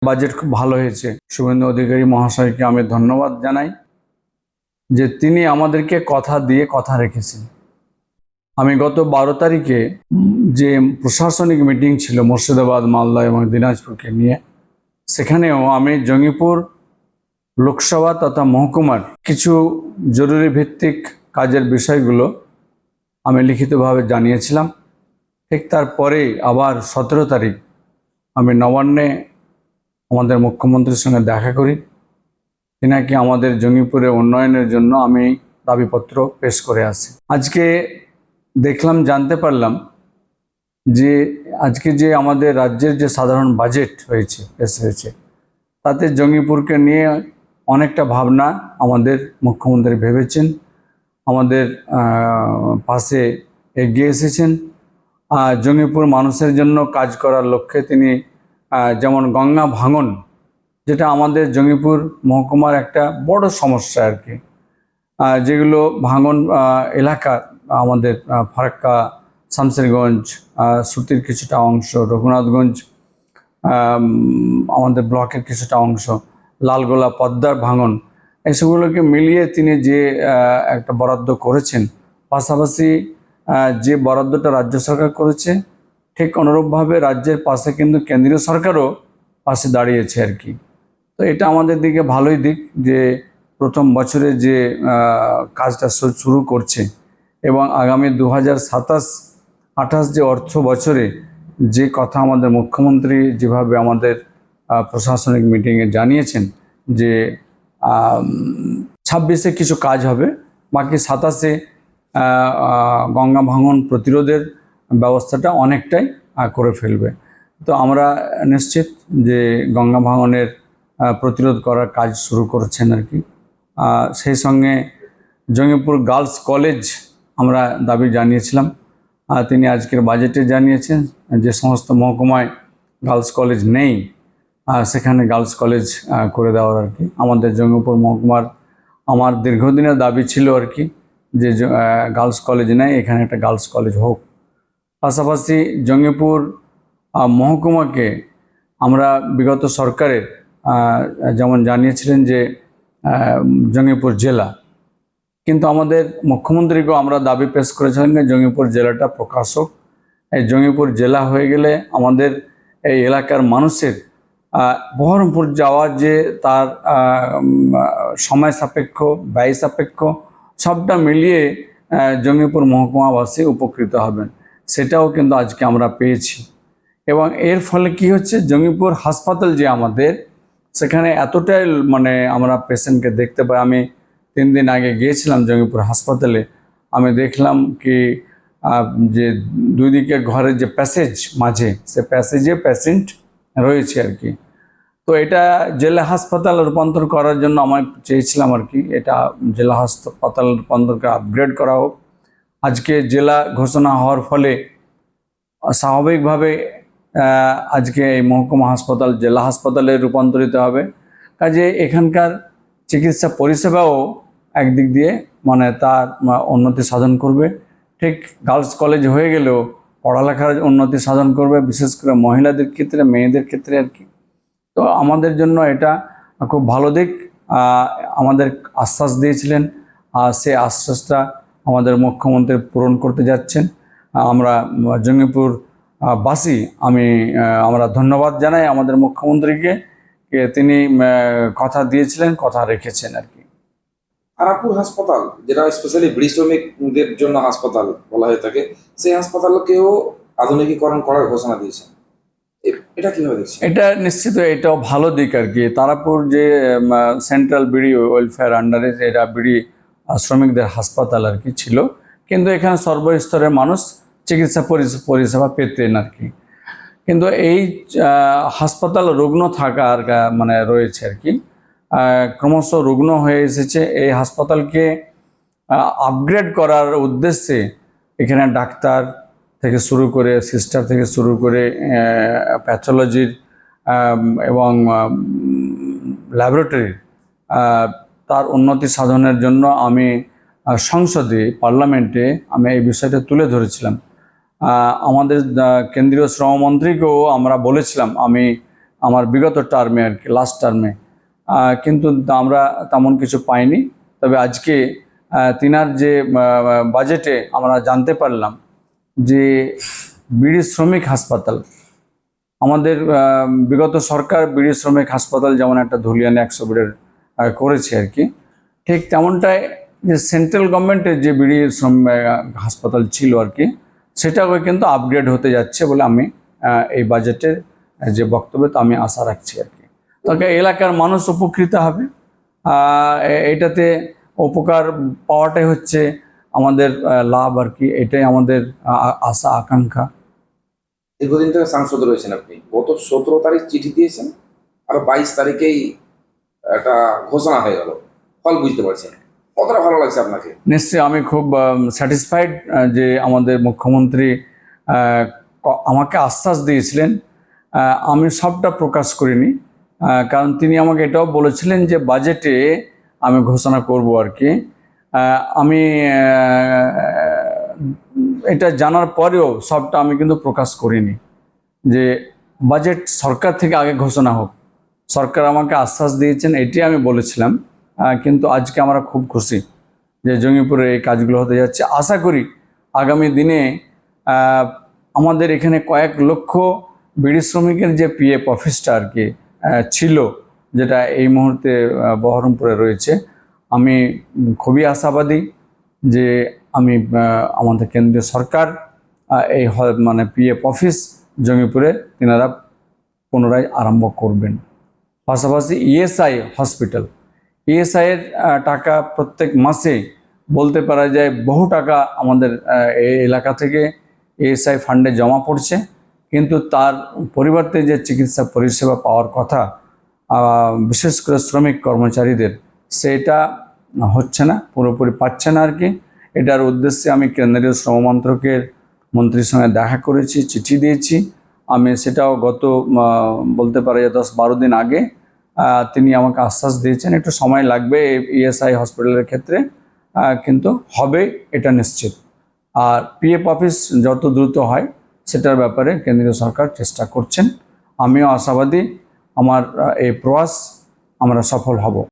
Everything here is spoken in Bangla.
বাজেট খুব ভালো হয়েছে। শুভেন্দু অধিকারী মহাশয়কে আমি ধন্যবাদ জানাই যে তিনি আমাদেরকে কথা দিয়ে কথা রেখেছেন। আমি গত 12 তারিখে যে প্রশাসনিক মিটিং ছিল মুর্শিদাবাদ, মালদা এবং দিনাজপুরকে নিয়ে, সেখানেও আমি জঙ্গিপুর লোকসভা তথা মহকুমার কিছু জরুরি ভিত্তিক কাজের বিষয়গুলো আমি লিখিতভাবে জানিয়েছিলাম। ঠিক তারপরেই আবার 17 তারিখ আমি নবান্নে আমাদের মুখ্যমন্ত্রীর সঙ্গে দেখা করি। তিনাকে আমাদের জঙ্গিপুরের উন্নয়নের জন্য আমি দাবিপত্র পেশ করে আসি। আজকে দেখলাম, জানতে পারলাম যে আজকে যে আমাদের রাজ্যের যে সাধারণ বাজেট হয়েছে, পেশ হয়েছে, তাতে জঙ্গিপুরকে নিয়ে অনেকটা ভাবনা আমাদের মুখ্যমন্ত্রী ভেবেছেন, আমাদের পাশে এগিয়ে এসেছেন। জঙ্গিপুর মানুষের জন্য কাজ করার লক্ষ্যে তিনি যেমন গঙ্গা ভাঙন, যেটা আমাদের জঙ্গিপুর মহকুমার একটা বড় সমস্যা আর কি, যেগুলো ভাঙন এলাকা আমাদের ফারাক্কা, শামসেরগঞ্জ, সুতির কিছুটা অংশ, রঘুনাথগঞ্জ আমাদের ব্লকের কিছুটা অংশ, লালগোলা, পদ্মার ভাঙন, এসবগুলোকে মিলিয়ে তিনি যে একটা বরাদ্দ করেছেন, পাশাপাশি যে বরাদ্দটা রাজ্য সরকার করেছে, ঠিক অনুরূপভাবে রাজ্যের পাশে কিন্তু কেন্দ্রীয় সরকারও পাশে দাঁড়িয়েছে আর কি। তো এটা আমাদের দিকে ভালোই দিক যে প্রথম বছরে যে কাজটা শুরু করছে এবং আগামী 2027-28 যে অর্থ বছরে যে কথা আমাদের মুখ্যমন্ত্রী যেভাবে আমাদের প্রশাসনিক মিটিংয়ে জানিয়েছেন যে 26-এ কিছু কাজ হবে, বাকি 27-এ গঙ্গা ভাঙন প্রতিরোধের ব্যবস্থাটা অনেকটাই করে ফেলবে। তো আমরা নিশ্চিত যে গঙ্গা ভাঙনের প্রতিরোধ করার কাজ শুরু করছেন আর কি। সেই সঙ্গে জঙ্গিপুর গার্লস কলেজ আমরা দাবি জানিয়েছিলাম, তিনি আজকের বাজেটে জানিয়েছেন যে সমস্ত মহকুমায় গার্লস কলেজ নেই, সেখানে গার্লস কলেজ করে দেওয়ার আর কি। আমাদের জঙ্গিপুর মহকুমার আমার দীর্ঘদিনের দাবি ছিল আর কি যে গার্লস কলেজ নেই, এখানে একটা গার্লস কলেজ হোক। পাশাপাশি জঙ্গিপুর মহকুমাকে আমরা বিগত সরকারের যেমন জানিয়েছিলেন যে জঙ্গিপুর জেলা, কিন্তু আমাদের মুখ্যমন্ত্রীকেও আমরা দাবি পেশ করেছিলাম যে জঙ্গিপুর জেলাটা প্রকাশ হোক। এই জঙ্গিপুর জেলা হয়ে গেলে আমাদের এই এলাকার মানুষের বহরমপুর যাওয়ার যে তার সময় সাপেক্ষ, ব্যয় সাপেক্ষ, সবটা মিলিয়ে জঙ্গিপুর মহকুমাবাসী উপকৃত হবেন, সেটাও কিন্তু আজকে আমরা পেয়েছি। এবং এর ফলে কি হচ্ছে, জঙ্গিপুর হাসপাতাল যে আমাদের, সেখানে এতটাই আমরা পেশেন্টকে দেখতে পাই। আমি 3 দিন আগে গিয়েছিলাম জঙ্গিপুর হাসপাতালে, আমি দেখলাম কি যে 2 দিকে ঘরের যে প্যাসেজ মাঝে, সে প্যাসেজে পেশেন্ট রয়েছে আর কি। তো এটা জেলা হাসপাতাল রূপান্তর করার জন্য আমি চেয়েছিলাম আর কি, এটা জেলা হাসপাতাল রূপান্তরকে আপগ্রেড করা হোক। আজকে জেলা ঘোষণা হওয়ার ফলে স্বাভাবিকভাবে আজকে এই মহকুমা হাসপাতাল জেলা হাসপাতালে রূপান্তরিত হবে। কাজে এখানকার চিকিৎসা পরিষেবাও একদিক দিয়ে তার উন্নতি সাধন করবে। ঠিক গার্লস কলেজ হয়ে গেলেও পড়ালেখার উন্নতি সাধন করবে, বিশেষ করে মহিলাদের ক্ষেত্রে, মেয়েদের ক্ষেত্রে আর কি। তো আমাদের জন্য এটা খুব ভালো দিক। আমাদের আশ্বাস দিয়েছিলেন, সে আশ্বাসটা আমাদের মুখ্যমন্ত্রী পূরণ করতে যাচ্ছেন। আমরা জঙ্গিপুর বাসী আমরা ধন্যবাদ জানাই আমাদের মুখ্যমন্ত্রীকে, তিনি কথা দিয়েছিলেন, কথা রেখেছেন আর কি। তারাপুর হাসপাতাল, যেটা স্পেশালি বিড়ি শ্রমিকদের জন্য হাসপাতাল বলা হয়ে থাকে, সেই হাসপাতালকেও আধুনিকীকরণ করার ঘোষণা দিয়েছেন। এটা কিভাবে দেখছেন? এটা নিশ্চিত এটাও ভালো দিক আর কি। তারাপুর যে সেন্ট্রাল বিড়ি ওয়েলফেয়ার আন্ডারে এটা বিড়ি শ্রমিকদের হাসপাতাল আর কি ছিল, কিন্তু এখানে সর্বস্তরের মানুষ চিকিৎসা পরিষেবা পেতেন আর কি। কিন্তু এই হাসপাতাল রুগ্ন থাকার রয়েছে আর কি, ক্রমশ রুগ্ন হয়ে এসেছে। এই হাসপাতালকে আপগ্রেড করার উদ্দেশ্যে এখানে ডাক্তার থেকে শুরু করে, সিস্টার থেকে শুরু করে, প্যাথোলজির এবং ল্যাবরেটরি, তার উন্নতি সাধনের জন্য আমি সংসদে, পার্লামেন্টে আমি এই বিষয়টা তুলে ধরেছিলাম। আমাদের কেন্দ্রীয় শ্রমমন্ত্রীকেও আমরা বলেছিলাম, আমি আমার বিগত টার্মে আর কি, লাস্ট টার্মে, কিন্তু আমরা তেমন কিছু পাইনি। তবে আজকে তিনার যে বাজেটে আমরা জানতে পারলাম যে বিড়ি শ্রমিক হাসপাতাল, আমাদের বিগত সরকার বিড়ি শ্রমিক হাসপাতাল যেমন একটা ধুলিয়ানে 100 বেডের করেছে আর কি, ঠিক তেমনটাই যে সেন্ট্রাল গভর্নমেন্টের যে বিড়ি হাসপাতাল ছিল আর কি, সেটাও কিন্তু আপগ্রেড হতে যাচ্ছে বলে আমি এই বাজেটের যে বক্তব্য, তো আমি আশা রাখছি আর কি। তবে এলাকার মানুষ উপকৃত হবে, এটাতে উপকার পাওয়াটাই হচ্ছে আমাদের লাভ আর কি, এটাই আমাদের আশা আকাঙ্ক্ষা। দীর্ঘদিন থেকে সাংসদ রয়েছেন আপনি, গত 17 তারিখ চিঠি দিয়েছেন, আর 22 তারিখেই একটা ঘোষণা হয়ে গেল, ফল বুঝতে পারছেন, কতটা ভালো লাগছে আপনাকে? নিশ্চয়ই আমি খুব স্যাটিসফাইড যে আমাদের মুখ্যমন্ত্রী আমাকে আশ্বাস দিয়েছিলেন। আমি সবটা প্রকাশ করিনি, কারণ তিনি আমাকে এটাও বলেছিলেন যে বাজেটে আমি ঘোষণা করব আর কি। আমি এটা জানার পরেও সবটা আমি কিন্তু প্রকাশ করিনি, যে বাজেট সরকার থেকে আগে ঘোষণা হোক। সরকার আমাকে আশ্বাস দিয়েছেন, এটি আমি বলেছিলাম। কিন্তু আজকে আমরা খুব খুশি যে জঙ্গিপুরে এই কাজগুলো হতে যাচ্ছে। আশা করি আগামী দিনে আমাদের এখানে কয়েক লক্ষ বিড়ি শ্রমিকের যে পিএফ অফিসটা আর কি ছিল, যেটা এই মুহূর্তে বহরমপুরে রয়েছে, আমি খুবই আশাবাদী যে আমাদের কেন্দ্রীয় সরকার এই মানে পিএফ অফিস জঙ্গিপুরে তিনারা পুনরায় আরম্ভ করবেন। পাশাপাশি ইএসআই হসপিটাল, ইএসআইয়ের টাকা প্রত্যেক মাসে বলতে পারা যায় বহু টাকা আমাদের এই এলাকা থেকে ইএসআই ফান্ডে জমা পড়ছে, কিন্তু তার পরিবর্তে যে চিকিৎসা পরিষেবা পাওয়ার কথা বিশেষ করে শ্রমিক কর্মচারীদের, সেটা হচ্ছে না, পুরোপুরি পাচ্ছে না আর কি। এটার উদ্দেশ্যে আমি কেন্দ্রীয় শ্রম মন্ত্রকের মন্ত্রীর সঙ্গে দেখা করেছি, চিঠি দিয়েছি। আমি সেটাও গত বলতে পারা যায় 10-12 দিন আগে তিনি আমাকে আশ্বাস দিয়েছেন একটু সময় লাগবে ইএসআই হসপিটালের ক্ষেত্রে, কিন্তু হবে এটা নিশ্চিত। আর পিএফ অফিস যত দ্রুত হয় সেটার ব্যাপারে কেন্দ্রীয় সরকার চেষ্টা করছেন। আমিও আশাবাদী আমার এই প্রয়াস আমরা সফল হব।